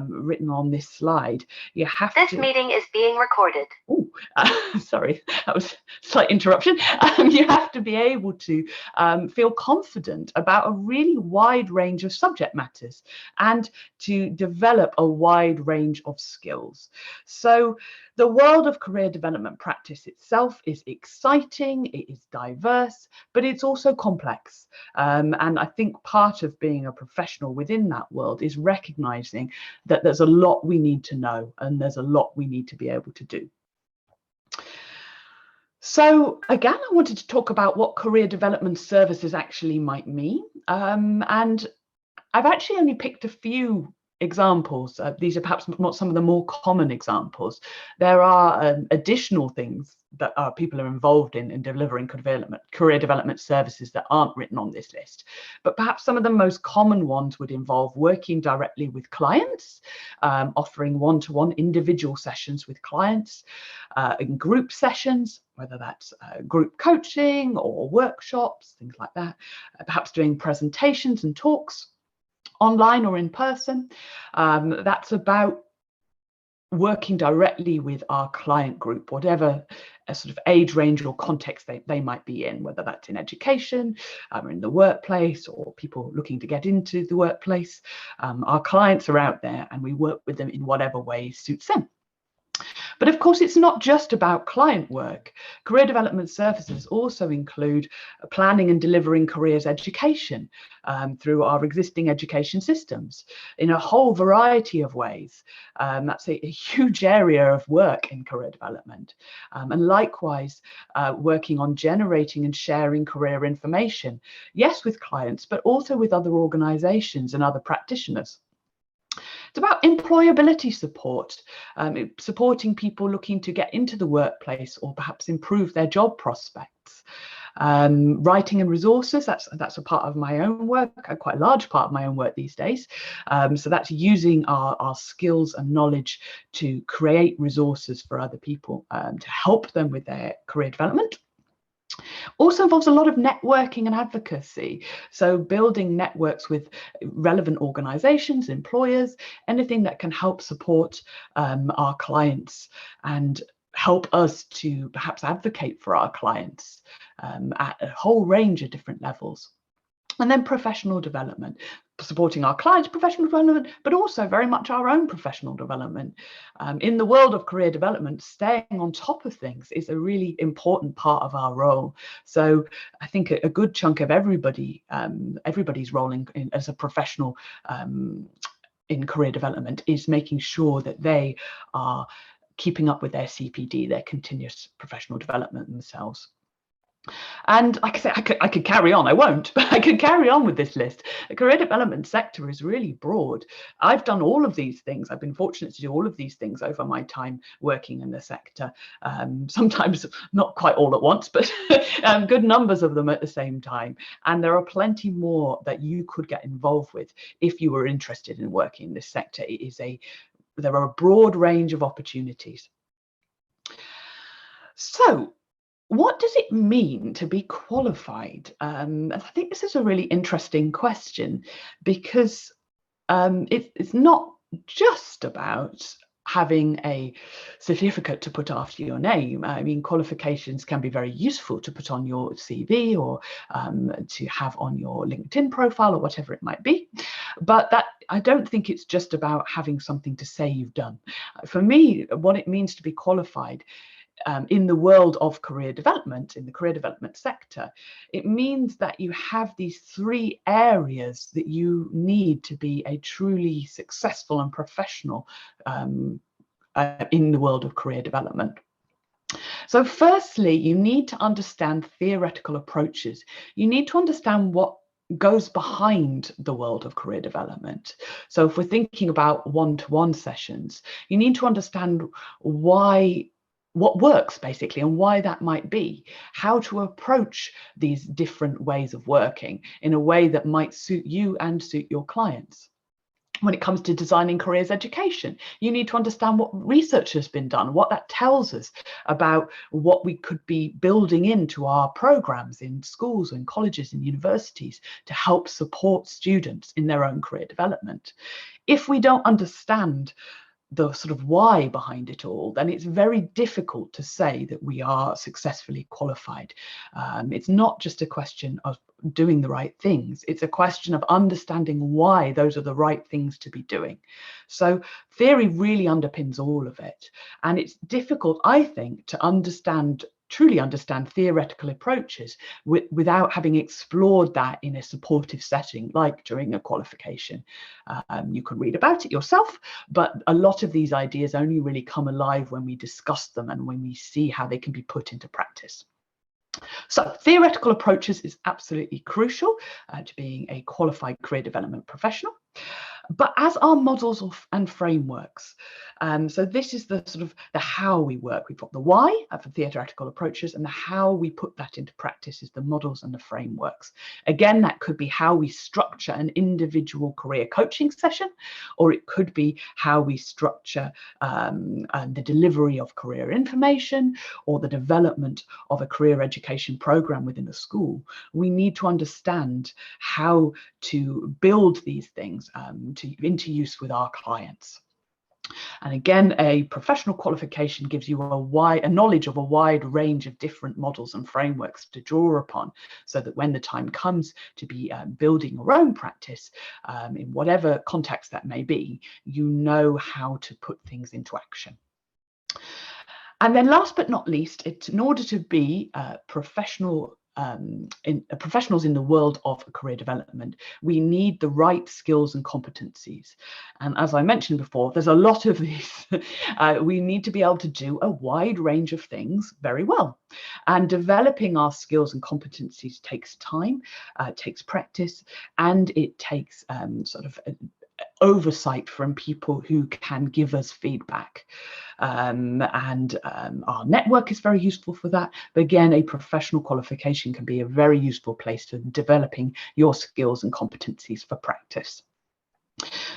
written on this slide. You have This meeting is being recorded. Oh, sorry, that was a slight interruption. You have to be able to feel confident about a really wide range of subject matters and to develop a wide range of skills. So the world of career development practice itself is exciting, it is diverse, but it's also complex. And I think part of being a professional within that world is recognizing that there's a lot we need to know and there's a lot we need to be able to do. So again, I wanted to talk about what career development services actually might mean. And I've actually only picked a few examples. These are perhaps not some of the more common examples. There are additional things that people are involved in delivering career development services that aren't written on this list. But perhaps some of the most common ones would involve working directly with clients, offering one-to-one individual sessions with clients, in group sessions, whether that's group coaching or workshops, things like that, perhaps doing presentations and talks online or in person. That's about working directly with our client group, whatever sort of age range or context they might be in, whether that's in education, or in the workplace, or people looking to get into the workplace. Our clients are out there and we work with them in whatever way suits them. But of course, it's not just about client work. Career development services also include planning and delivering careers education through our existing education systems in a whole variety of ways. That's a huge area of work in career development. And likewise, working on generating and sharing career information, yes, with clients, but also with other organizations and other practitioners. It's about employability support, supporting people looking to get into the workplace or perhaps improve their job prospects. Writing and resources, that's a part of my own work, quite a large part of my own work these days. So that's using our skills and knowledge to create resources for other people to help them with their career development. Also involves a lot of networking and advocacy. So building networks with relevant organizations, employers, anything that can help support our clients and help us to perhaps advocate for our clients at a whole range of different levels. And then professional development, supporting our clients' professional development, but also very much our own professional development. In the world of career development, staying on top of things is a really important part of our role. So I think a good chunk of everybody's role as a professional in career development is making sure that they are keeping up with their CPD, their continuous professional development themselves. And like I say, I could carry on. I won't, but I could carry on with this list. The career development sector is really broad. I've done all of these things. I've been fortunate to do all of these things over my time working in the sector. Sometimes not quite all at once, but good numbers of them at the same time. And there are plenty more that you could get involved with if you were interested in working in this sector. There are a broad range of opportunities. So, what does it mean to be qualified? I think this is a really interesting question because it's not just about having a certificate to put after your name. I mean, qualifications can be very useful to put on your CV or to have on your LinkedIn profile or whatever it might be. But I don't think it's just about having something to say you've done. For me, what it means to be qualified in the world of career development, in the career development sector, it means that you have these three areas that you need to be a truly successful and professional in the world of career development. So firstly, you need to understand theoretical approaches. You need to understand what goes behind the world of career development. So if we're thinking about one-to-one sessions, you need to understand what works basically and why that might be, how to approach these different ways of working in a way that might suit you and suit your clients. When it comes to designing careers education, you need to understand what research has been done, what that tells us about what we could be building into our programs in schools and colleges and universities to help support students in their own career development. if we don't understand the sort of why behind it all, then it's very difficult to say that we are successfully qualified. It's not just a question of doing the right things, it's a question of understanding why those are the right things to be doing. So theory really underpins all of it, and it's difficult, I think, to truly understand theoretical approaches without having explored that in a supportive setting, like during a qualification. You can read about it yourself, but a lot of these ideas only really come alive when we discuss them and when we see how they can be put into practice. So theoretical approaches is absolutely crucial to being a qualified career development professional, but as are models and frameworks. So this is the sort of the how we work. We've got the why for theoretical approaches, and the how we put that into practice is the models and the frameworks. Again, that could be how we structure an individual career coaching session, or it could be how we structure the delivery of career information, or the development of a career education program within a school. We need to understand how to build these things into use with our clients. And again, a professional qualification gives you a knowledge of a wide range of different models and frameworks to draw upon, so that when the time comes to be building your own practice, in whatever context that may be, you know how to put things into action. And then last but not least, in order to be professionals in the world of career development, we need the right skills and competencies. And as I mentioned before, there's a lot of these. We need to be able to do a wide range of things very well. And developing our skills and competencies takes time, takes practice, and it takes sort of oversight from people who can give us feedback. Our network is very useful for that. But again, a professional qualification can be a very useful place to developing your skills and competencies for practice.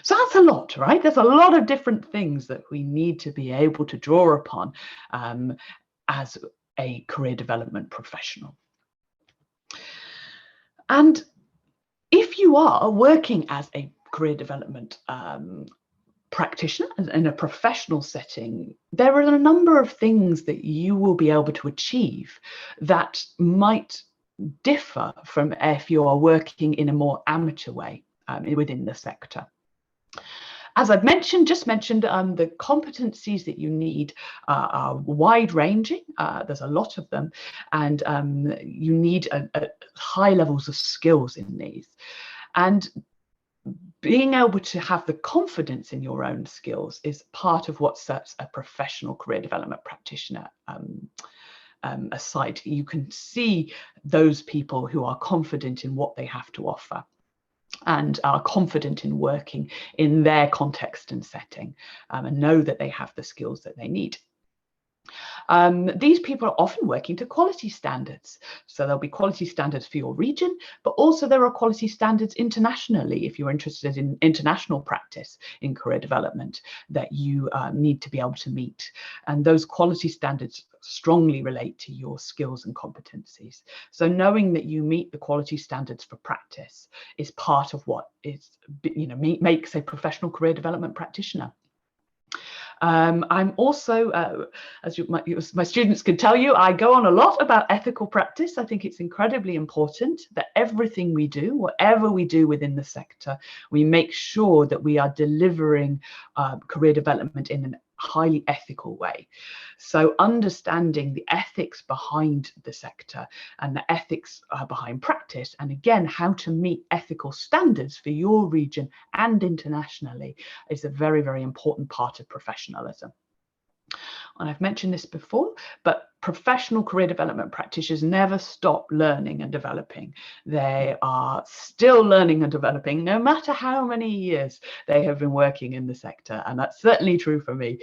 So that's a lot, right? There's a lot of different things that we need to be able to draw upon as a career development professional. And if you are working as a career development practitioner in a professional setting, there are a number of things that you will be able to achieve that might differ from if you are working in a more amateur way within the sector. As I've just mentioned, the competencies that you need are wide-ranging. There's a lot of them, and you need high levels of skills in these. And being able to have the confidence in your own skills is part of what sets a professional career development practitioner aside. You can see those people who are confident in what they have to offer and are confident in working in their context and setting, and know that they have the skills that they need. These people are often working to quality standards. So there'll be quality standards for your region, but also there are quality standards internationally if you're interested in international practice in career development that you need to be able to meet. And those quality standards strongly relate to your skills and competencies. So knowing that you meet the quality standards for practice is part of what makes a professional career development practitioner. I'm also, as my students can tell you, I go on a lot about ethical practice. I think it's incredibly important that everything we do, whatever we do within the sector, we make sure that we are delivering career development in a highly ethical way. So understanding the ethics behind the sector and the ethics behind practice, and again, how to meet ethical standards for your region and internationally is a very, very important part of professionalism. And I've mentioned this before, but professional career development practitioners never stop learning and developing. They are still learning and developing, no matter how many years they have been working in the sector. And that's certainly true for me.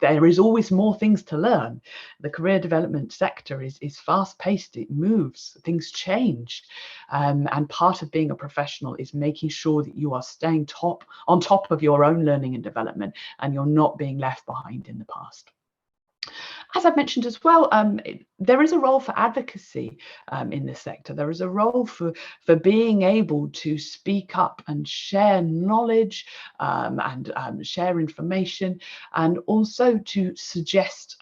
There is always more things to learn. The career development sector is fast-paced, it moves, things change. And part of being a professional is making sure that you are staying on top of your own learning and development, and you're not being left behind in the past. As I've mentioned as well, there is a role for advocacy in this sector. There is a role for being able to speak up and share knowledge and share information, and also to suggest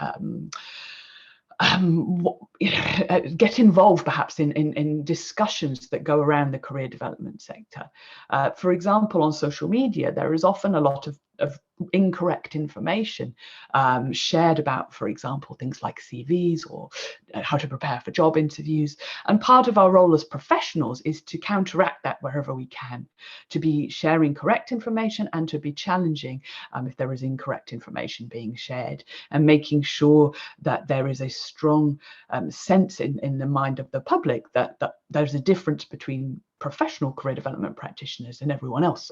get involved perhaps in discussions that go around the career development sector. For example, on social media, there is often a lot of incorrect information shared about, for example, things like CVs or how to prepare for job interviews. And part of our role as professionals is to counteract that wherever we can, to be sharing correct information and to be challenging if there is incorrect information being shared, and making sure that there is a strong sense in the mind of the public that there's a difference between professional career development practitioners and everyone else,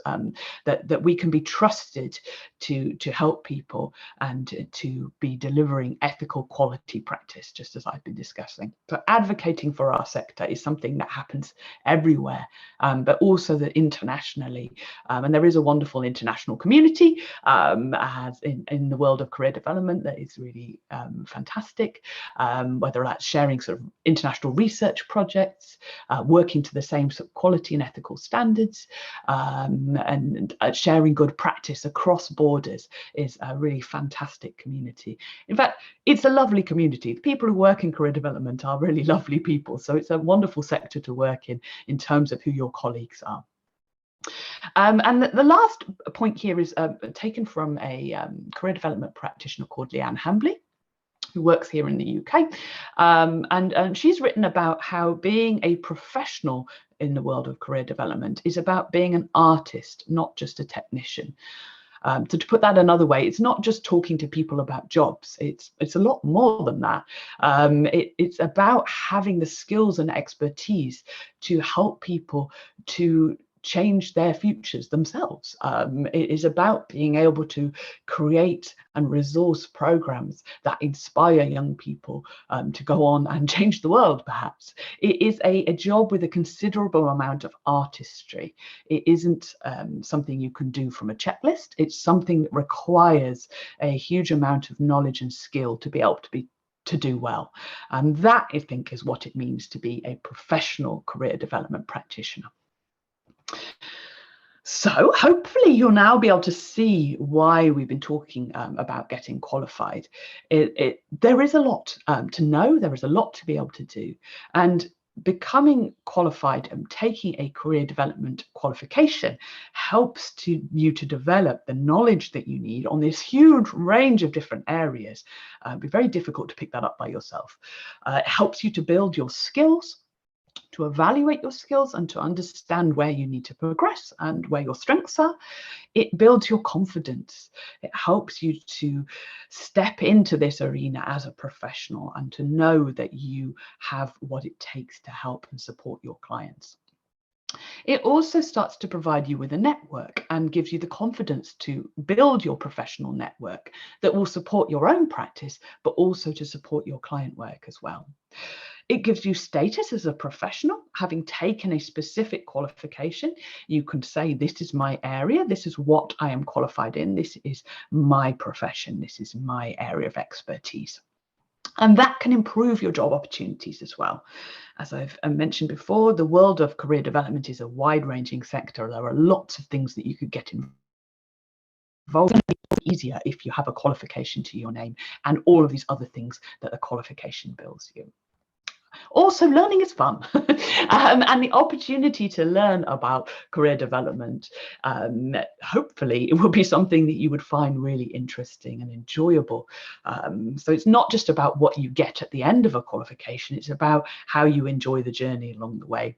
that we can be trusted to help people and to be delivering ethical quality practice, just as I've been discussing. So advocating for our sector is something that happens everywhere, but also that internationally, and there is a wonderful international community as in the world of career development that is really fantastic, whether that's sharing sort of international research projects, working to the same sort of quality and ethical standards, and sharing good practice across borders is a really fantastic community. In fact, it's a lovely community. The people who work in career development are really lovely people. So it's a wonderful sector to work in terms of who your colleagues are. And the last point here is taken from a career development practitioner called Leanne Hambley, who works here in the UK, and she's written about how being a professional in the world of career development is about being an artist, not just a technician. So to put that another way, it's not just talking to people about jobs. It's a lot more than that. It's about having the skills and expertise to help people to change their futures themselves. It is about being able to create and resource programs that inspire young people to go on and change the world, perhaps. It is a job with a considerable amount of artistry. It isn't something you can do from a checklist. It's something that requires a huge amount of knowledge and skill to be able to do well. And that, I think, is what it means to be a professional career development practitioner. So hopefully you'll now be able to see why we've been talking about getting qualified. There is a lot to know, there is a lot to be able to do. And becoming qualified and taking a career development qualification helps you to develop the knowledge that you need on this huge range of different areas. It'd be very difficult to pick that up by yourself. It helps you to build your skills, to evaluate your skills, and to understand where you need to progress and where your strengths are. It builds your confidence. It helps you to step into this arena as a professional and to know that you have what it takes to help and support your clients. It also starts to provide you with a network and gives you the confidence to build your professional network that will support your own practice, but also to support your client work as well. It gives you status as a professional. Having taken a specific qualification, you can say, this is my area, this is what I am qualified in, this is my profession, this is my area of expertise. And that can improve your job opportunities as well. As I've mentioned before, the world of career development is a wide-ranging sector. There are lots of things that you could get involved in. Easier if you have a qualification to your name and all of these other things that the qualification builds you. Also, learning is fun, and the opportunity to learn about career development, hopefully it will be something that you would find really interesting and enjoyable. So it's not just about what you get at the end of a qualification, it's about how you enjoy the journey along the way.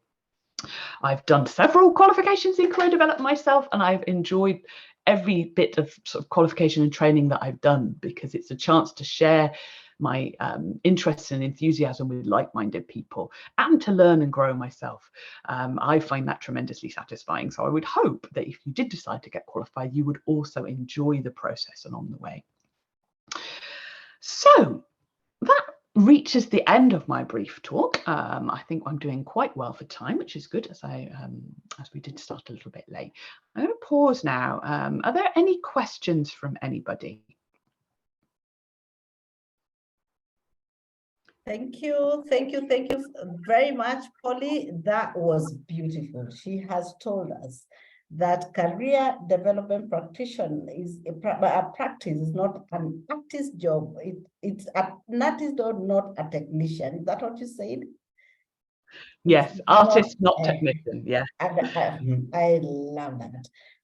I've done several qualifications in career development myself, and I've enjoyed every bit of sort of qualification and training that I've done, because it's a chance to share my interest and enthusiasm with like-minded people and to learn and grow myself. I find that tremendously satisfying. So I would hope that if you did decide to get qualified, you would also enjoy the process along the way. So that reaches the end of my brief talk. I think I'm doing quite well for time, which is good, as we did start a little bit late. I'm going to pause now. Are there any questions from anybody? Thank you very much, Polly. That was beautiful. She has told us that career development practitioner is a practice, is not an artist job. It's an artist job, not a technician. Is that what you said? Yes, artist, not technician. Yeah. And I love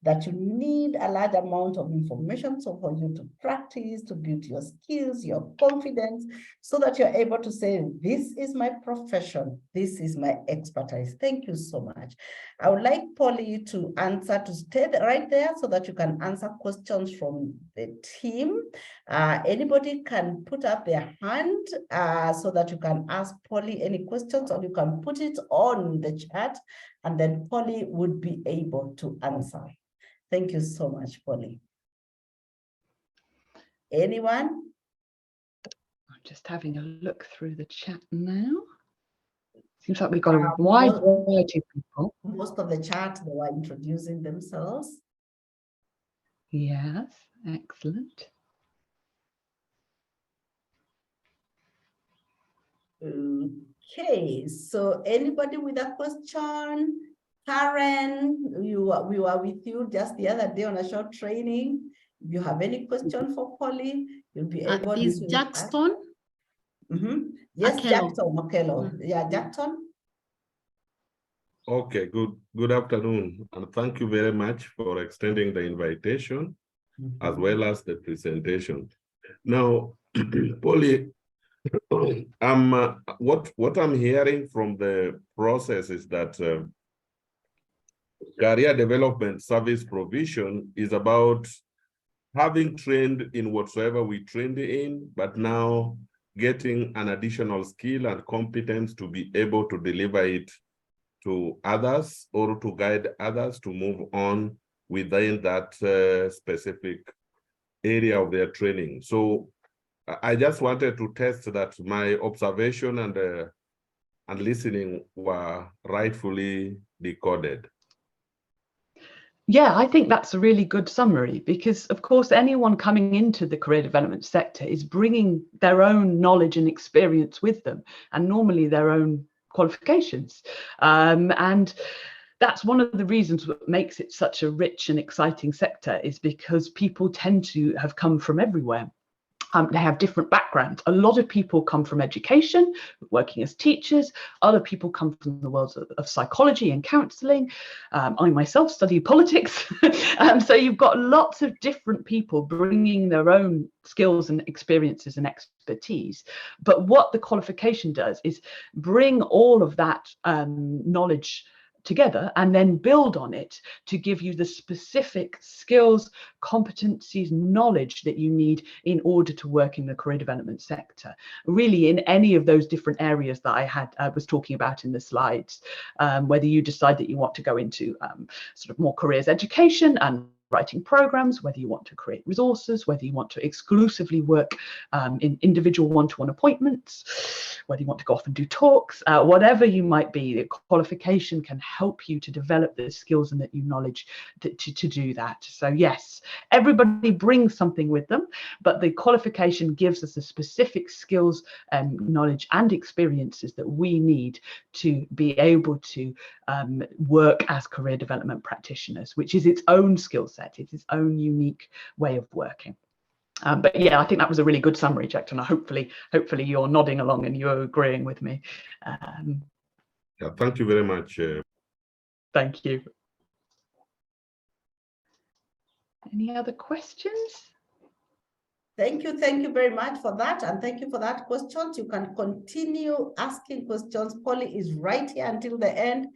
that you need a large amount of information so for you to practice, to build your skills, your confidence, so that you're able to say, this is my profession, this is my expertise. Thank you so much. I would like Polly to answer, to stay right there so that you can answer questions from the team. Anybody can put up their hand so that you can ask Polly any questions, or you can put it on the chat and then Polly would be able to answer. Thank you so much, Polly. Anyone? I'm just having a look through the chat now. Seems like we've got a wide variety of people. Most of the chat, they were introducing themselves. Yes, excellent. Okay, so anybody with a question? Karen, we were with you just the other day on a short training. If you have any question for Polly, you'll be able is to Jackson? Yes, Akello. Jackson Okello. Yeah, Jackson. Okay, good afternoon, and thank you very much for extending the invitation as well as the presentation. Now, Polly, what I'm hearing from the process is that career development service provision is about having trained in whatsoever we trained in, but now getting an additional skill and competence to be able to deliver it to others or to guide others to move on within that specific area of their training. So I just wanted to test that my observation and listening were rightfully decoded. Yeah, I think that's a really good summary, because of course anyone coming into the career development sector is bringing their own knowledge and experience with them, and normally their own qualifications. And that's one of the reasons what makes it such a rich and exciting sector, is because people tend to have come from everywhere. They have different backgrounds. A lot of people come from education, working as teachers. Other people come from the world of psychology and counselling. I myself study politics. So you've got lots of different people bringing their own skills and experiences and expertise. But what the qualification does is bring all of that knowledge together and then build on it to give you the specific skills, competencies, knowledge that you need in order to work in the career development sector, really in any of those different areas that I was talking about in the slides. Whether you decide that you want to go into sort of more careers education and writing programs, whether you want to create resources, whether you want to exclusively work in individual one-to-one appointments, whether you want to go off and do talks, whatever you might be, the qualification can help you to develop the skills and the knowledge to do that. So yes, everybody brings something with them, but the qualification gives us the specific skills and knowledge and experiences that we need to be able to work as career development practitioners, which is its own skill set. It's its own unique way of working. But yeah, I think that was a really good summary, Jackson. Hopefully you're nodding along and you're agreeing with me. Yeah, thank you very much. Thank you. Any other questions? Thank you very much for that, and thank you for that questions. You can continue asking questions. Polly is right here until the end.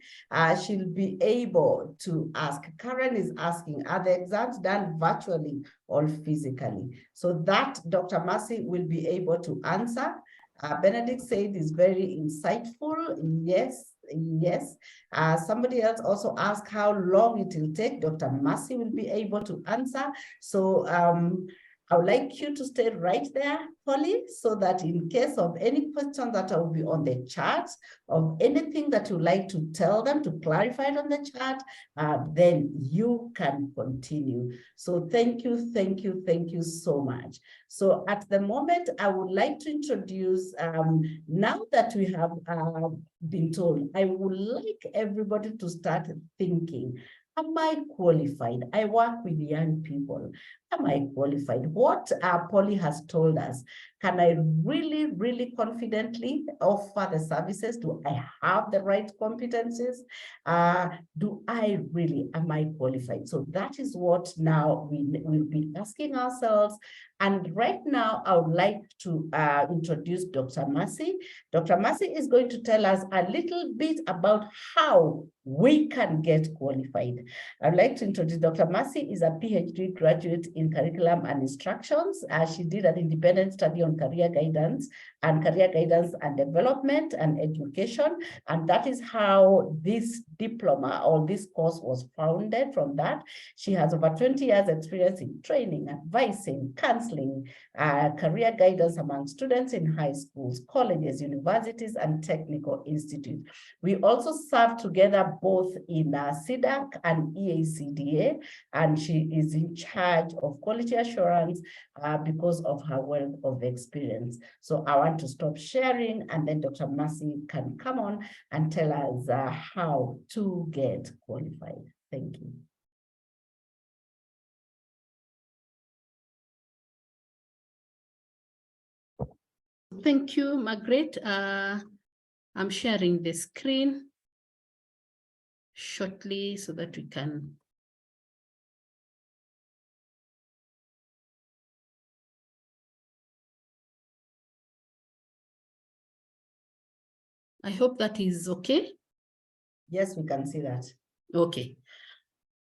She'll be able to ask. Karen is asking, are the exams done virtually or physically? So that Dr. Mercy will be able to answer. Benedict said is very insightful. Yes. Somebody else also asked how long it will take. Dr. Mercy will be able to answer. So I would like you to stay right there, Polly, so that in case of any questions that will be on the chat, of anything that you'd like to tell them, to clarify it on the chat, then you can continue. So thank you so much. So at the moment, I would like to introduce, now that we have been told, I would like everybody to start thinking, am I qualified? I work with young people. Am I qualified? What Polly has told us, can I really confidently offer the services? Do I have the right competencies? Am I qualified? So that is what now we'll be asking ourselves. And right now, I would like to introduce Dr. Mercy. Dr. Mercy is going to tell us a little bit about how we can get qualified. I'd like to introduce Dr. Mercy is a PhD graduate in curriculum and instructions. She did an independent study on career guidance and development and education. And that is how this diploma or this course was founded from that. She has over 20 years experience in training, advising, counseling, career guidance among students in high schools, colleges, universities, and technical institutes. We also serve together both in CDAC and EACDA, and she is in charge of quality assurance because of her wealth of experience. So I want to stop sharing, and then Dr. Mercy can come on and tell us how to get qualified. Thank you. Thank you, Margaret. I'm sharing the screen shortly so that we can. I hope that is okay. Yes, we can see that. Okay.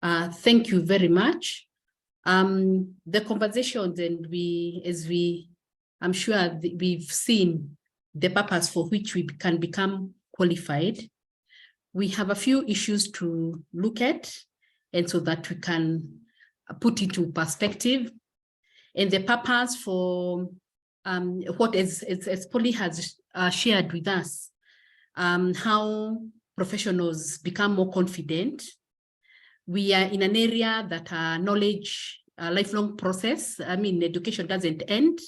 Thank you very much. The conversations, and I'm sure we've seen the purpose for which we can become qualified. We have a few issues to look at, and so that we can put into perspective. And the purpose for what as Polly has shared with us, how professionals become more confident. We are in an area that knowledge, lifelong process. I mean, education doesn't end.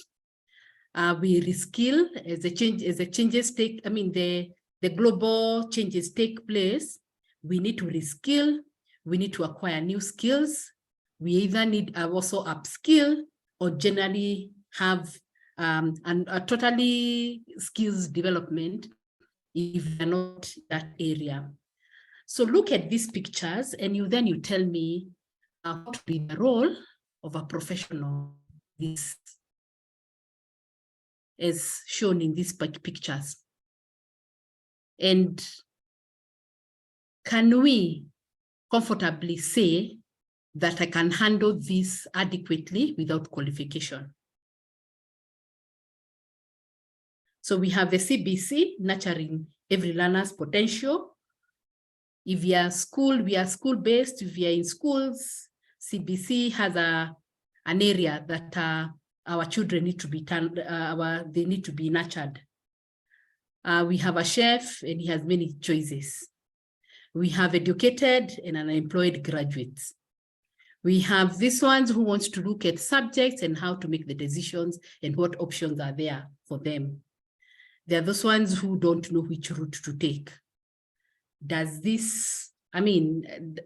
We reskill as the changes take. I mean, the global changes take place. We need to reskill. We need to acquire new skills. We either need also upskill or generally have a totally skills development if you're not in that area. So look at these pictures, and then you tell me what would be the role of a professional. This is shown in these pictures. And can we comfortably say that I can handle this adequately without qualification? So we have the CBC, nurturing every learner's potential. If we are school-based. If we are in schools, CBC has an area that our children need to be they need to be nurtured. We have a chef, and he has many choices. We have educated and unemployed graduates. We have these ones who wants to look at subjects and how to make the decisions and what options are there for them. There are those ones who don't know which route to take. Does this, I mean,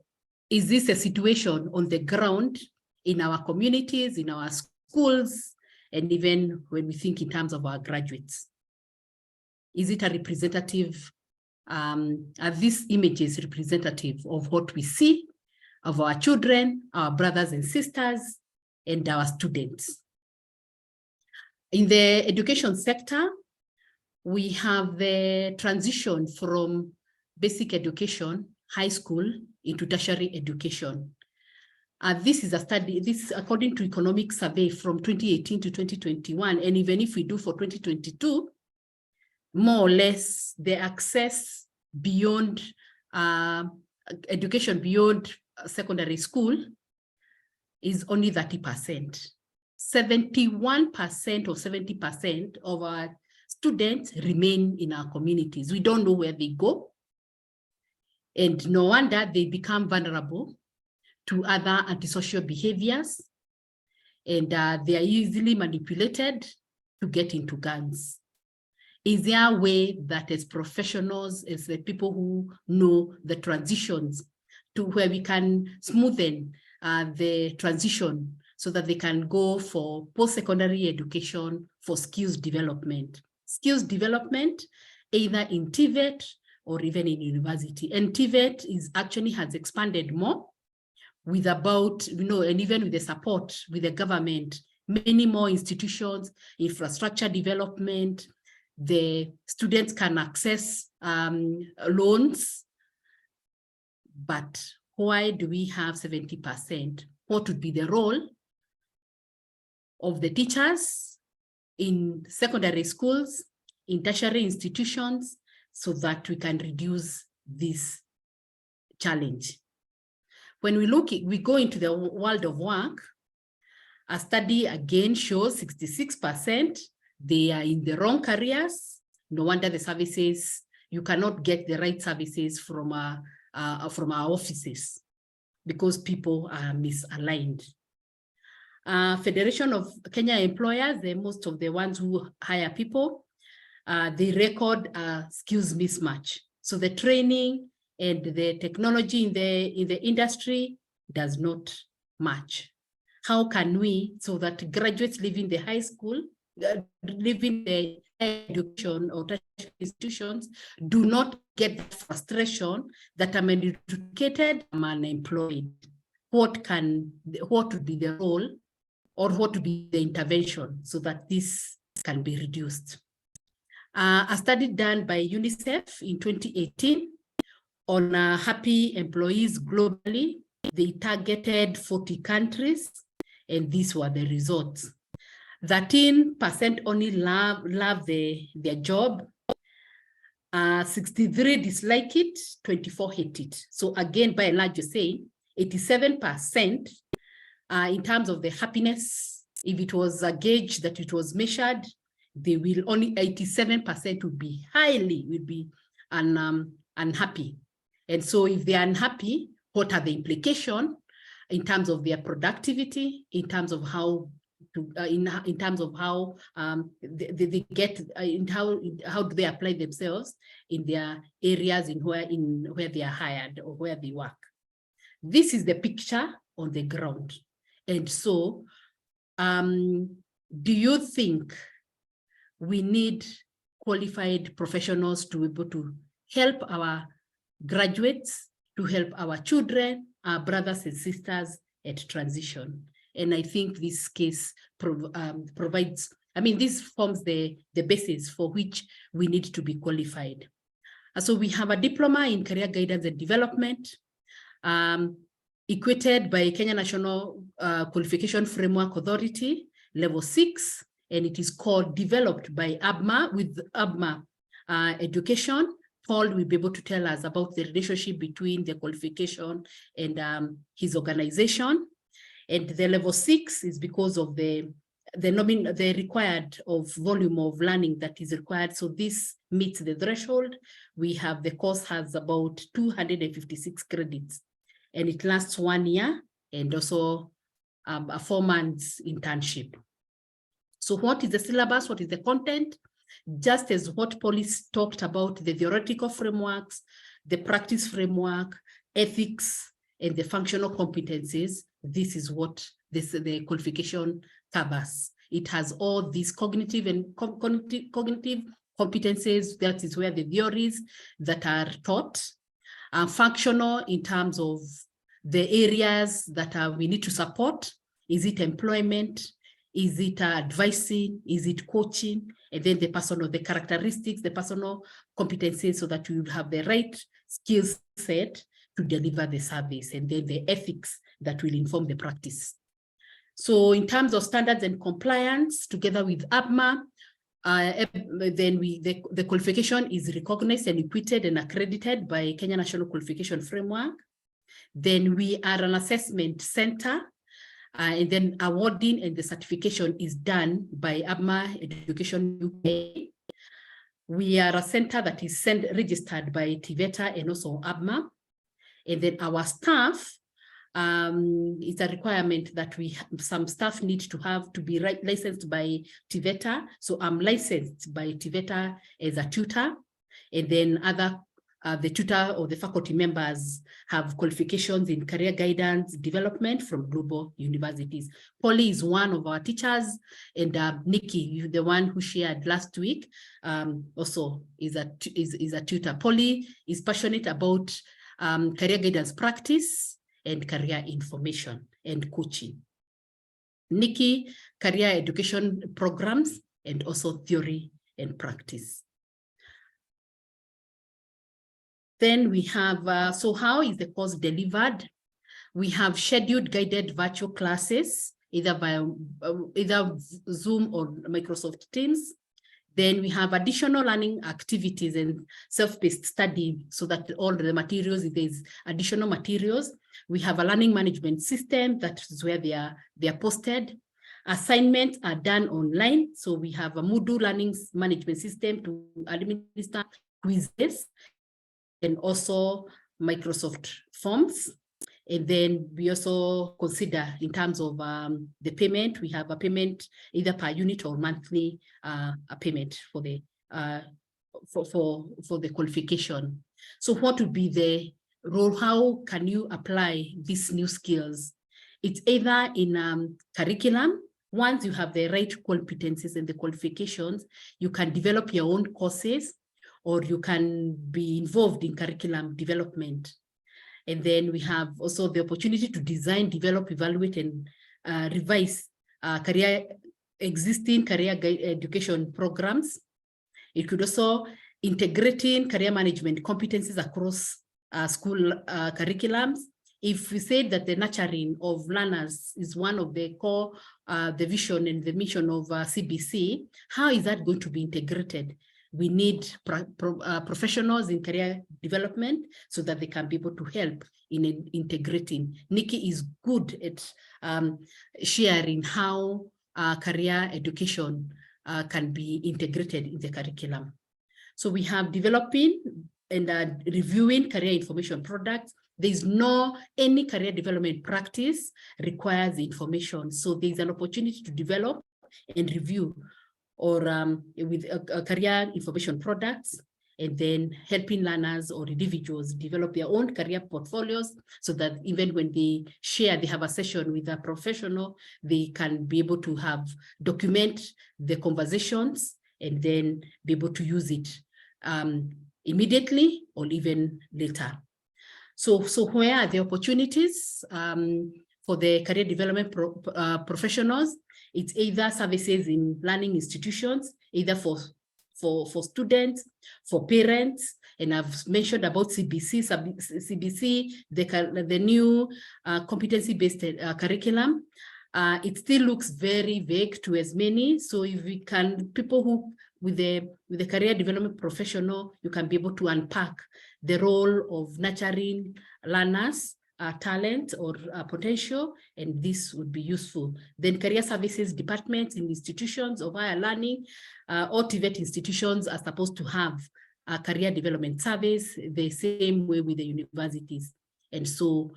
is this a situation on the ground in our communities, in our schools, and even when we think in terms of our graduates? Is it a representative, are these images representative of what we see of our children, our brothers and sisters, and our students? In the education sector, we have the transition from basic education, high school, into tertiary education. This is a study, this is according to economic survey from 2018 to 2021. And even if we do for 2022, more or less the access beyond education beyond secondary school is only 30%. 71% or 70% of our students remain in our communities. We don't know where they go. And no wonder they become vulnerable to other antisocial behaviors. And they are easily manipulated to get into gangs. Is there a way that as professionals, as the people who know the transitions, to where we can smoothen the transition so that they can go for post-secondary education for skills development? Skills development, either in TVET or even in university. And TVET has expanded more with about, and even with the support with the government, many more institutions, infrastructure development, the students can access loans. But why do we have 70%? What would be the role of the teachers in secondary schools, in tertiary institutions, so that we can reduce this challenge? When we go into the world of work, a study again shows 66%, they are in the wrong careers. No wonder the services, you cannot get the right services from our offices because people are misaligned. Federation of Kenya Employers, most of the ones who hire people, they record skills mismatch. So the training and the technology in the industry does not match. How can we, so that graduates leaving the high school, leaving the education or tertiary institutions, do not get the frustration that I'm educated, I'm unemployed? What would be the role, or what would be the intervention so that this can be reduced? A study done by UNICEF in 2018 on happy employees globally, they targeted 40 countries, and these were the results. 13% only love their job, 63 dislike it, 24 hate it. So again, by and large, you're saying 87% in terms of the happiness. If it was a gauge that it was measured, they will only 87% would be unhappy. And so if they are unhappy, what are the implications in terms of their productivity, in terms of how in terms of how they get, how do they apply themselves in their areas where they are hired or where they work? This is the picture on the ground. And so do you think we need qualified professionals to be able to help our graduates, to help our children, our brothers and sisters at transition? And I think this case provides, this forms the basis for which we need to be qualified. So we have a diploma in career guidance and development, equated by Kenya National Qualification Framework Authority, level 6, and it is called, developed by ABMA, with ABMA education. Paul will be able to tell us about the relationship between the qualification and his organization. And the level 6 is because of the required of volume of learning that is required. So this meets the threshold. The course has about 256 credits, and it lasts 1 year, and also a 4 months internship. So what is the syllabus? What is the content? Just as what Polly talked about, the theoretical frameworks, the practice framework, ethics, and the functional competencies, this is what the qualification covers. It has all these cognitive and cognitive competencies. That is where the theories that are taught. Functional in terms of the areas that we need to support. Is it employment? Is it advising? Is it coaching? And then the characteristics, the personal competencies, so that you have the right skill set to deliver the service, and then the ethics that will inform the practice. So in terms of standards and compliance, together with ABMA, then the qualification is recognized and equated and accredited by Kenya National Qualification Framework. Then we are an assessment center And then awarding and the certification is done by ABMA Education UK. We are a center that is registered by TVETA and also ABMA. And then our staff, it's a requirement that some staff need to be licensed by TVETA. So I'm licensed by TVETA as a tutor, and then the tutor or the faculty members have qualifications in career guidance development from global universities. Polly is one of our teachers, and Nikki, the one who shared last week, also is a tutor. Polly is passionate about career guidance practice and career information and coaching. Nikki, career education programs and also theory and practice. Then we have, so how is the course delivered? We have scheduled guided virtual classes, either via either Zoom or Microsoft Teams. Then we have additional learning activities and self-paced study so that all the materials, if there's additional materials, we have a learning management system that is where they are posted. Assignments are done online. So we have a Moodle learning management system to administer quizzes and also Microsoft Forms. And then we also consider in terms of the payment, we have a payment either per unit or monthly a payment for the for the qualification. So what would be the role? How can you apply these new skills? It's either in curriculum. Once you have the right competencies and the qualifications, you can develop your own courses, or you can be involved in curriculum development. And then we have also the opportunity to design, develop, evaluate, and revise existing career education programs. It could also integrating career management competencies across school curriculums. If we say that the nurturing of learners is one of the core, the vision and the mission of CBC, how is that going to be integrated? We need professionals in career development so that they can be able to help in integrating. Nikki is good at sharing how career education can be integrated in the curriculum. So we have developing and reviewing career information products. There's no any career development practice requires information. So there's an opportunity to develop and review or with career information products, and then helping learners or individuals develop their own career portfolios so that even when they share, they have a session with a professional, they can be able to document the conversations and then be able to use it immediately or even later. So where are the opportunities for the career development professionals? It's either services in learning institutions, either for students, for parents, and I've mentioned about CBC, the new competency-based curriculum. It still looks very vague to as many. So if we can, people who with the career development professional, you can be able to unpack the role of nurturing learners, talent or potential, and this would be useful. Then career services departments in institutions of higher learning or TVET institutions are supposed to have a career development service the same way with the universities. And so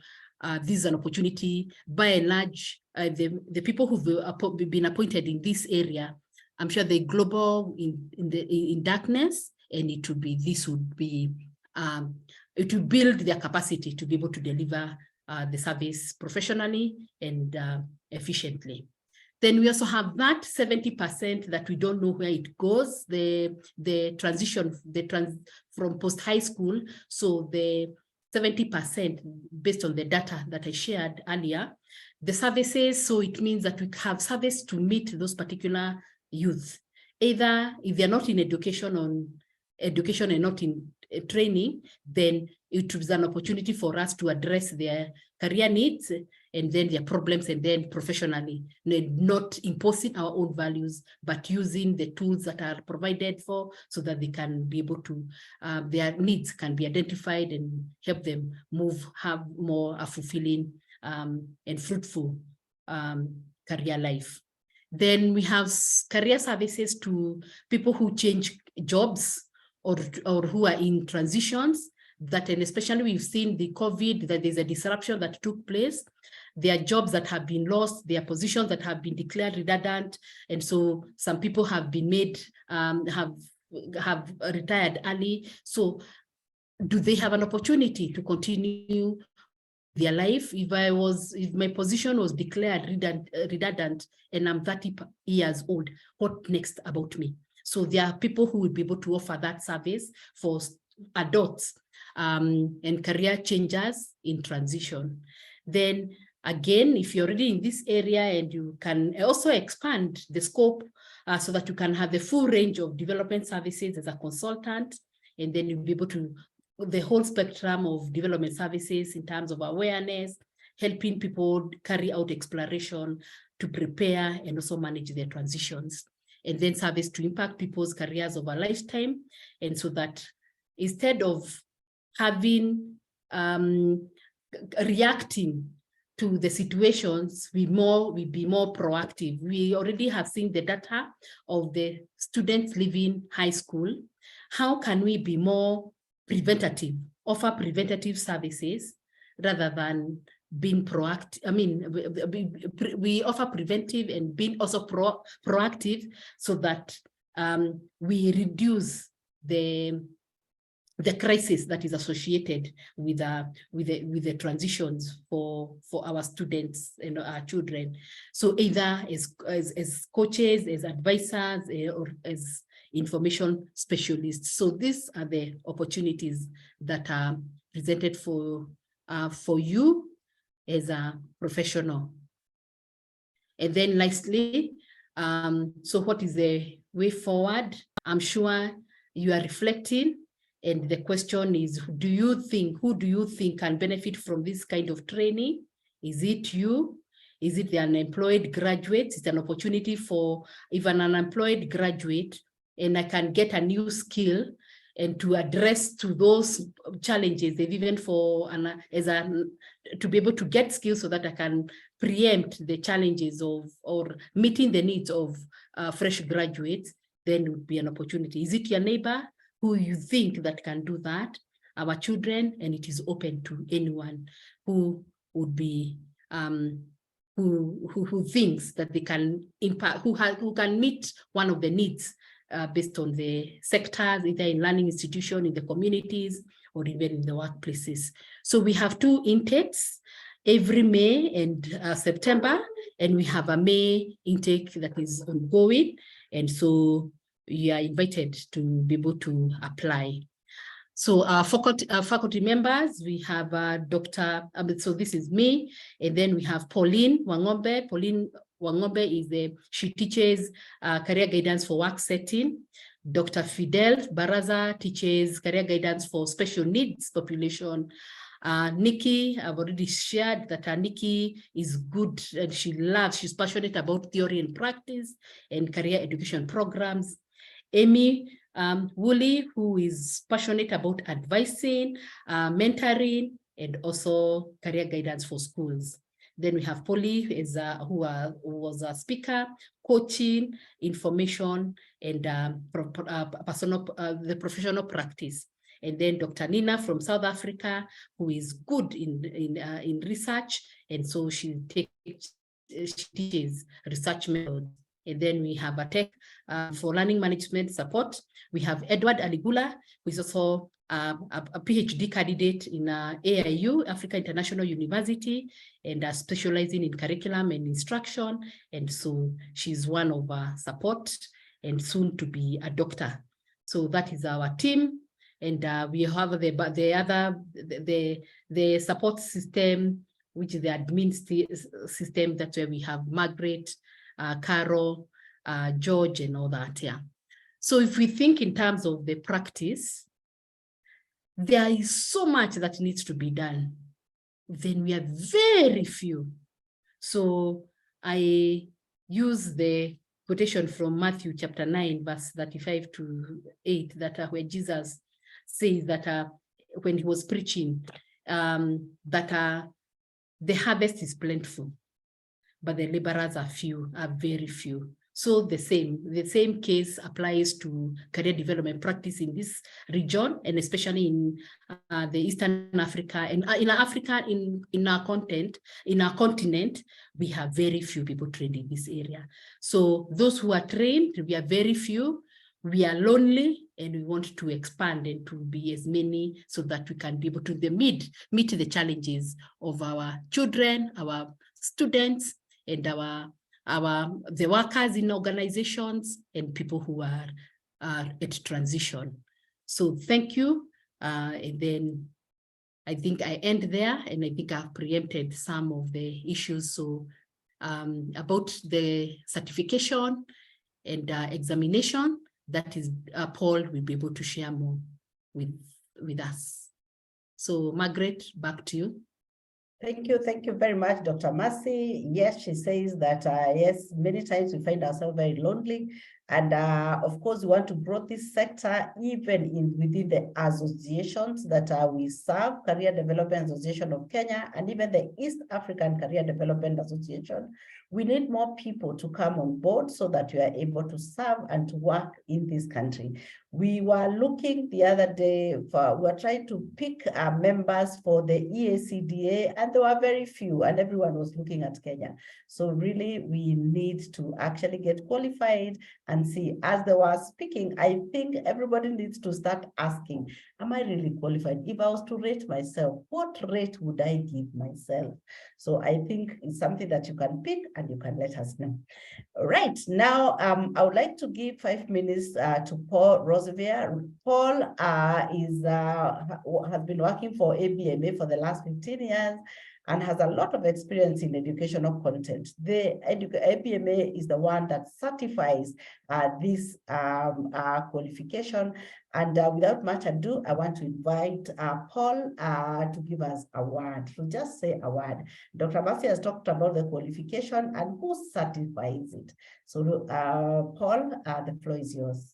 this is an opportunity. By and large, the people who've been appointed in this area, I'm sure they're global in darkness, and it would be, this would be, it will build their capacity to be able to deliver the service professionally and efficiently. Then we also have that 70% that we don't know where it goes, the transition from post-high school. So the 70% based on the data that I shared earlier, the services, so it means that we have service to meet those particular youth, either if they're not in education and not in training, then it is an opportunity for us to address their career needs and then their problems, and then professionally, not imposing our own values, but using the tools that are provided for so that they can be able to, their needs can be identified and help them have more fulfilling and fruitful career life. Then we have career services to people who change jobs or who are in transitions, that, and especially we've seen the COVID, that there's a disruption that took place. There are jobs that have been lost, there are positions that have been declared redundant, and so some people have been made, have retired early. So do they have an opportunity to continue their life? If my position was declared redundant and I'm 30 years old, what next about me? So there are people who will be able to offer that service for adults and career changers in transition. Then again, if you're already in this area, and you can also expand the scope so that you can have the full range of development services as a consultant, and then you'll be able to the whole spectrum of development services in terms of awareness, helping people carry out exploration to prepare and also manage their transitions, and then service to impact people's careers over a lifetime. And so that instead of having reacting to the situations, we be more proactive. We already have seen the data of the students leaving high school. How can we be more preventative, offer preventative services rather than being proactive? I mean, we offer preventive and being also proactive, so that we reduce the crisis that is associated with the transitions for our students and our children. So either as coaches, as advisors, or as information specialists. So these are the opportunities that are presented for you as a professional. And then lastly, so what is the way forward? I'm sure you are reflecting, and the question is, who do you think can benefit from this kind of training? Is it you? Is it the unemployed graduates? It's an opportunity for even an unemployed graduate, and I can get a new skill and to address to those challenges, even for to be able to get skills so that I can preempt the challenges of or meeting the needs of fresh graduates. Then would be an opportunity. Is it your neighbor who you think that can do that? Our children, and it is open to anyone who would be who thinks that they can impact, who can meet one of the needs based on the sectors, either in learning institutions, in the communities, or even in the workplaces. So we have 2 intakes every May and September, and we have a May intake that is ongoing. And so you are invited to be able to apply. So our faculty members, we have Dr. So this is me, and then we have Pauline Wangombe. Pauline Wangombe she teaches career guidance for work setting. Dr. Fidel Baraza teaches career guidance for special needs population. Nikki, I've already shared that Nikki is good, and she's passionate about theory and practice and career education programs. Amy Woolley, who is passionate about advising, mentoring, and also career guidance for schools. Then we have Polly, who was a speaker, coaching, information, and the professional practice. And then Dr. Nina from South Africa, who is good in research, and so she teaches research methods. And then we have a tech for learning management support. We have Edward Aligula, who is also a PhD candidate in AIU, Africa International University, and specializing in curriculum and instruction. And so she's one of our support and soon to be a doctor. So that is our team. And we have the support system, which is the admin system. That's where we have Margaret, Carol, George, and all that. Yeah. So if we think in terms of the practice, there is so much that needs to be done. Then we are very few. So I use the quotation from Matthew chapter 9, verse 35 to 8, that where Jesus says that when he was preaching, that the harvest is plentiful, but the laborers are very few. So the same case applies to career development practice in this region, and especially in the Eastern Africa and in Africa, in our continent, we have very few people trained in this area. So those who are trained, we are very few. We are lonely, and we want to expand and to be as many so that we can be able to meet the challenges of our children, our students, and the workers in organizations and people who are at transition. So thank you. And then I think I end there, and I think I've preempted some of the issues. So about the certification and examination, that is Paul will be able to share more with us. So Margaret, back to you. Thank you very much, Dr. Mercy. Yes, she says that, yes, many times we find ourselves very lonely. And of course, we want to grow this sector even within the associations that we serve, Career Development Association of Kenya, and even the East African Career Development Association. We need more people to come on board so that we are able to serve and to work in this country. We were looking the other day, we were trying to pick members for the EACDA, and there were very few, and everyone was looking at Kenya. So really, we need to actually get qualified and see. As they were speaking, I think everybody needs to start asking, am I really qualified? If I was to rate myself, what rate would I give myself? So I think it's something that you can pick and you can let us know. Right, now I would like to give 5 minutes to Paul Rosevier. Paul has been working for ABMA for the last 15 years and has a lot of experience in educational content. The ABMA is the one that certifies this qualification. And without much ado, I want to invite Paul to give us a word. So just say a word. Dr. Mercy has talked about the qualification and who certifies it. So Paul, the floor is yours.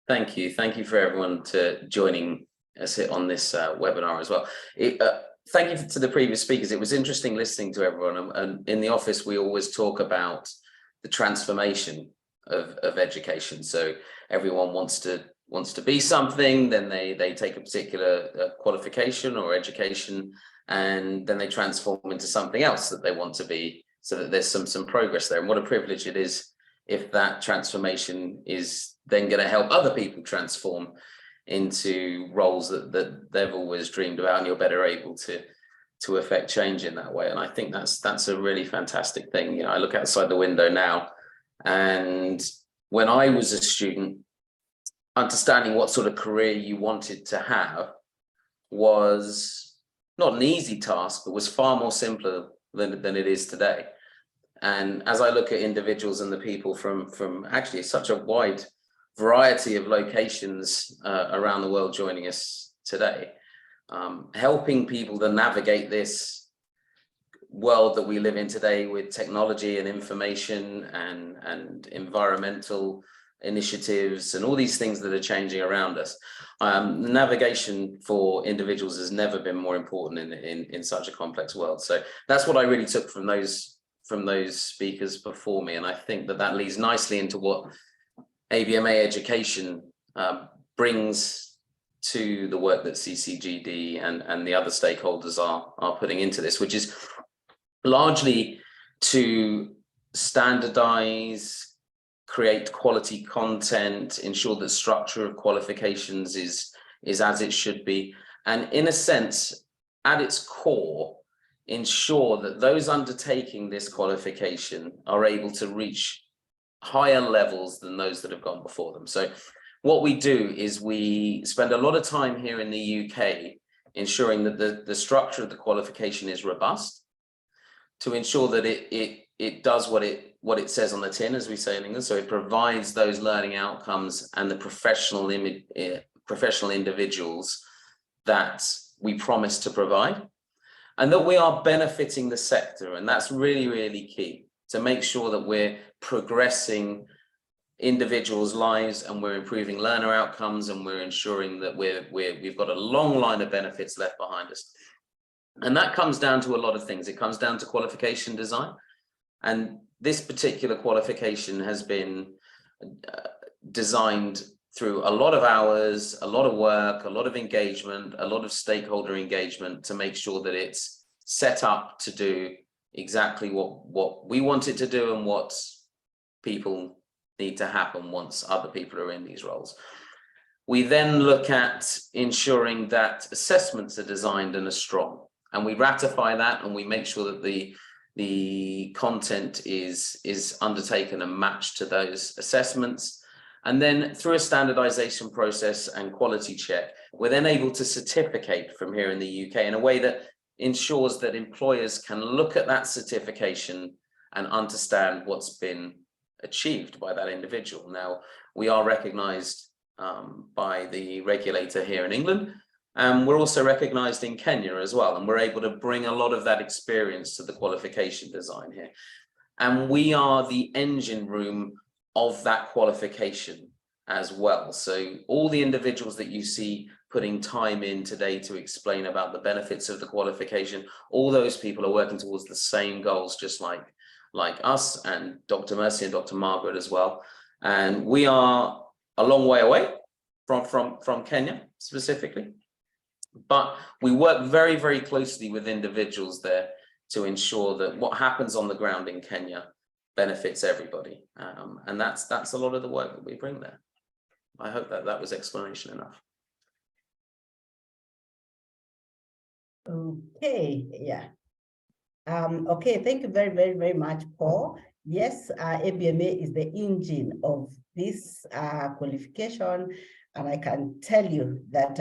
Thank you. Thank you for everyone to joining us on this webinar as well. Thank you to the previous speakers. It was interesting listening to everyone. And in the office, we always talk about the transformation of education. So everyone wants to be something, then they take a particular qualification or education, and then they transform into something else that they want to be, so that there's some progress there. And what a privilege it is if that transformation is then going to help other people transform into roles that they've always dreamed about, and you're better able to affect change in that way. And I think that's a really fantastic thing. You know, I look outside the window now, and when I was a student, understanding what sort of career you wanted to have was not an easy task, but was far more simpler than it is today. And as I look at individuals and the people from actually such a wide variety of locations around the world joining us today, helping people to navigate this world that we live in today with technology and information and environmental initiatives and all these things that are changing around us. Navigation for individuals has never been more important in such a complex world. So that's what I really took from those speakers before me. And I think that leads nicely into what ABMA education brings to the work that CCGD and the other stakeholders are putting into this, which is largely to standardize, create quality content, ensure that structure of qualifications is as it should be, and in a sense, at its core, ensure that those undertaking this qualification are able to reach higher levels than those that have gone before them. So what we do is we spend a lot of time here in the UK ensuring that the structure of the qualification is robust, to ensure that it does what it says on the tin, as we say in English. So it provides those learning outcomes and the professional individuals that we promise to provide, and that we are benefiting the sector. And that's really, really key, to make sure that we're progressing individuals' lives and we're improving learner outcomes, and we're ensuring that we've got a long line of benefits left behind us. And that comes down to a lot of things. It comes down to qualification design. And this particular qualification has been designed through a lot of hours, a lot of work, a lot of engagement, a lot of stakeholder engagement to make sure that it's set up to do exactly what we want it to do and what people need to happen once other people are in these roles. We then look at ensuring that assessments are designed and are strong, and we ratify that, and we make sure that the content is undertaken and matched to those assessments. And then through a standardization process and quality check, we're then able to certificate from here in the UK in a way that ensures that employers can look at that certification and understand what's been achieved by that individual. Now, we are recognized by the regulator here in England, and we're also recognized in Kenya as well, and we're able to bring a lot of that experience to the qualification design here. And we are the engine room of that qualification as well. So all the individuals that you see putting time in today to explain about the benefits of the qualification, all those people are working towards the same goals, just like us and Dr. Mercy and Dr. Margaret as well. And we are a long way away from Kenya specifically, but we work very, very closely with individuals there to ensure that what happens on the ground in Kenya benefits everybody. And that's a lot of the work that we bring there. I hope that was explanation enough. Okay, yeah. Okay, thank you very, very, very much, Paul. Yes, ABMA is the engine of this qualification, and I can tell you that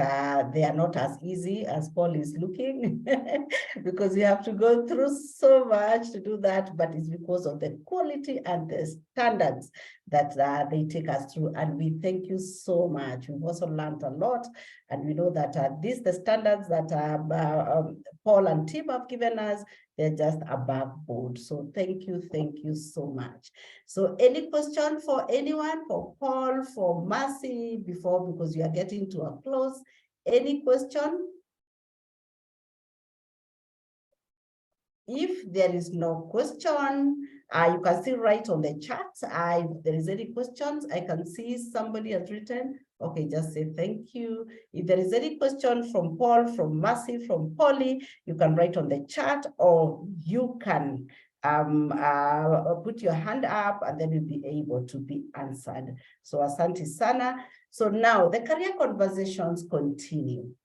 they are not as easy as Paul is looking because you have to go through so much to do that, but it's because of the quality and the standards that they take us through, and we thank you so much. We've also learned a lot, and we know that the standards that Paul and Tim have given us, they're just above board. So thank you so much. So any question for anyone, for Paul, for Mercy, because you are getting to a close? Any question? If there is no question, you can still write on the chat. If there is any questions, I can see somebody has written. Okay, just say thank you. If there is any question from Paul, from Mercy, from Polly, you can write on the chat, or you can put your hand up and then you'll be able to be answered. So asante sana. So now the career conversations continue.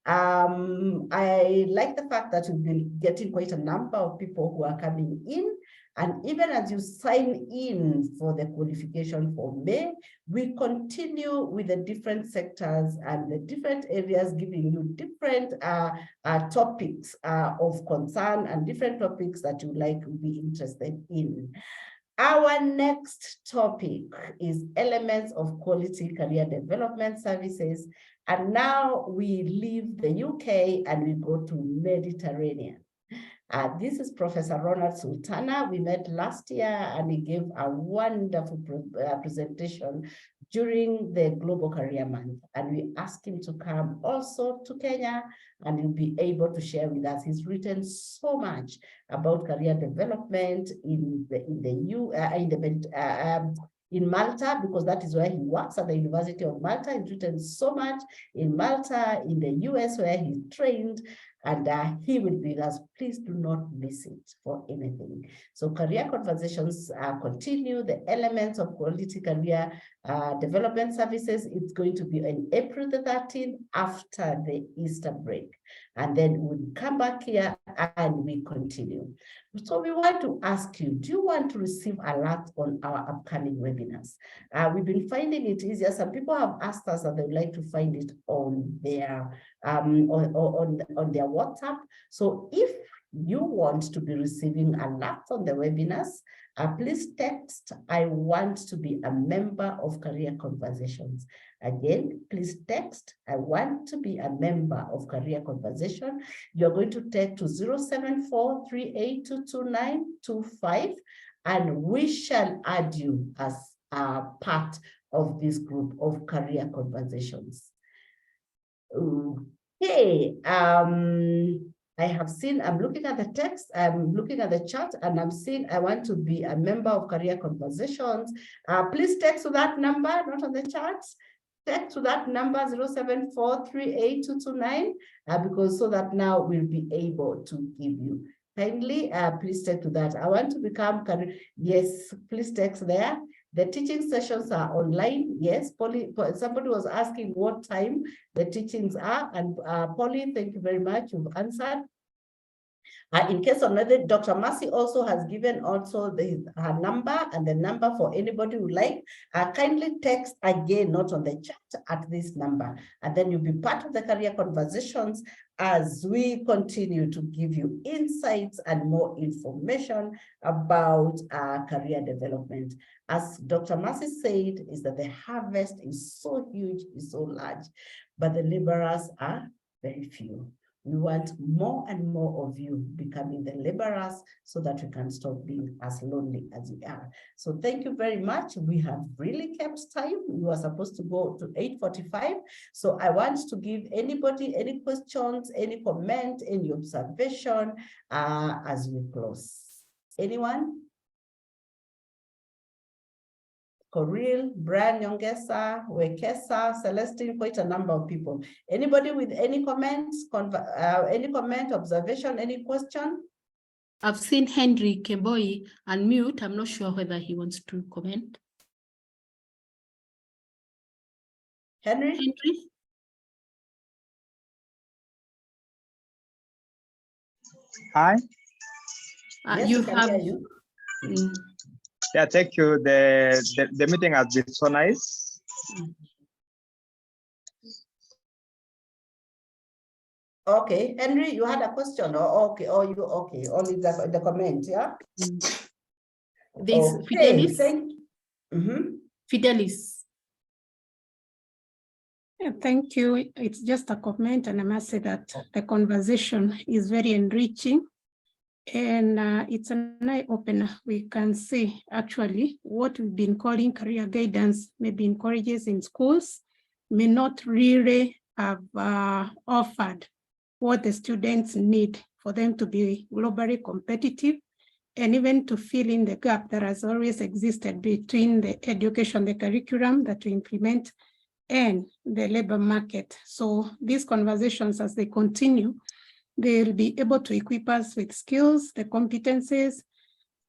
I like the fact that we've been getting quite a number of people who are coming in, and even as you sign in for the qualification for May, we continue with the different sectors and the different areas, giving you different topics of concern and different topics that you like to be interested in. Our next topic is elements of quality career development services. And now we leave the UK and we go to Mediterranean. This is Professor Ronald Sultana. We met last year and he gave a wonderful presentation during the Global Career Month. And we asked him to come also to Kenya and he'll be able to share with us. He's written so much about career development in Malta, because that is where he works at the University of Malta. He's written so much in Malta, in the US where he trained, and he will be with us. Please do not miss it for anything. So career conversations continue. The elements of quality career development services, it's going to be on April the 13th after the Easter break. And then we'll come back here and we continue. So we want to ask you, do you want to receive alerts on our upcoming webinars? We've been finding it easier. Some people have asked us that they would like to find it on their on their WhatsApp. So if you want to be receiving alerts on the webinars, please text, I want to be a member of Career Conversations. Again, please text, I want to be a member of Career Conversation. You're going to text to 074-3822925, and we shall add you as a part of this group of Career Conversations. Okay, I have seen, I'm looking at the text, I'm looking at the chat, and I'm seeing I want to be a member of Career Conversations. Please text to that number, not on the chat. Text to that number 074382229, because so that now we'll be able to give you. Kindly, please text to that. I want to become career. Yes, please text there. The teaching sessions are online. Yes, Polly, somebody was asking what time the teachings are, and Polly, thank you very much. You've answered. In case of another, Dr. Mercy also has given also her number and the number for anybody who like. Kindly text again, not on the chat, at this number, and then you'll be part of the Career Conversations as we continue to give you insights and more information about career development. As Dr. Mercy said, is that the harvest is so huge, is so large, but the laborers are very few. We want more and more of you becoming the laborers so that we can stop being as lonely as we are. So thank you very much. We have really kept time. We were supposed to go to 8:45. So I want to give anybody any questions, any comment, any observation as we close. Anyone? Coril, Brian Nyongesa, Wekesa, Celestine, quite a number of people. Anybody with any comments, any comment, observation, any question? I've seen Henry Kemboi unmute. I'm not sure whether he wants to comment. Henry? Henry? Hi. Yes, You we can have. hear you. Yeah, thank you. The meeting has been so nice. Okay, Henry, you had a question, or okay, or you okay? Only the comment, yeah. This okay, Fidelis. Fidelis. Yeah, thank you. It's just a comment, and I must say that the conversation is very enriching. And it's an eye-opener. We can see actually what we've been calling career guidance, maybe in colleges, in schools, may not really have offered what the students need for them to be globally competitive, and even to fill in the gap that has always existed between the education, the curriculum that we implement, and the labor market. So these conversations, as they continue, they'll be able to equip us with skills, the competencies,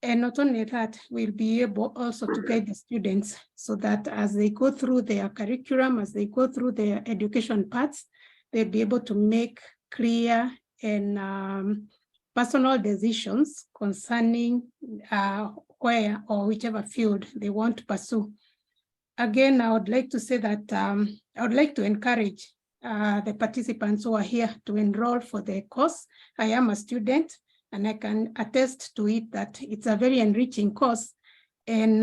and not only that, we'll be able also to guide the students so that as they go through their curriculum, as they go through their education paths, they'll be able to make clear and personal decisions concerning where or whichever field they want to pursue. Again, I would like to say that I would like to encourage the participants who are here to enroll for the course. I am a student and I can attest to it that it's a very enriching course, and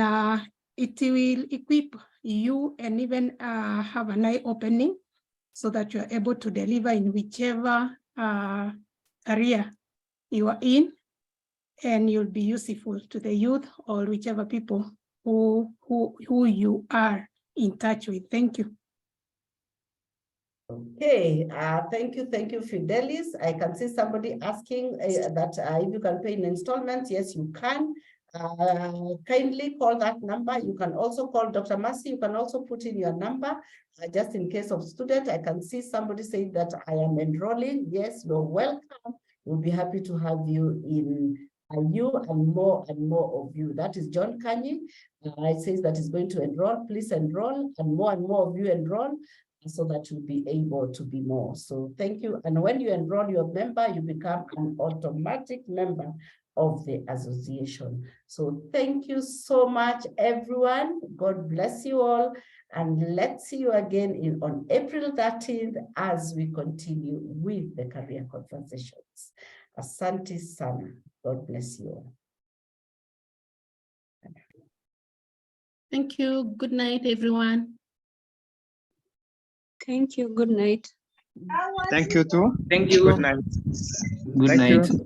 it will equip you and even have an eye-opening so that you are able to deliver in whichever area you are in, and you'll be useful to the youth or whichever people who you are in touch with. Thank you. Okay, thank you, Fidelis. I can see somebody asking that if you can pay in installments. Yes, you can. Kindly call that number. You can also call Dr. Mercy. You can also put in your number just in case of student. I can see somebody saying that I am enrolling. Yes, you're welcome. We'll be happy to have you in. You and more of you. That is John Kanyi. It says that is going to enroll. Please enroll, and more of you enroll, so that you'll be able to be more. So thank you. And when you enroll your member, you become an automatic member of the association. So thank you so much, everyone. God bless you all. And let's see you again on April 13th as we continue with the career conversations. Asante sana. God bless you all. Thank you. Good night, everyone. Thank you. Good night. Thank you too. Thank you. Good night. Good Thank night. you.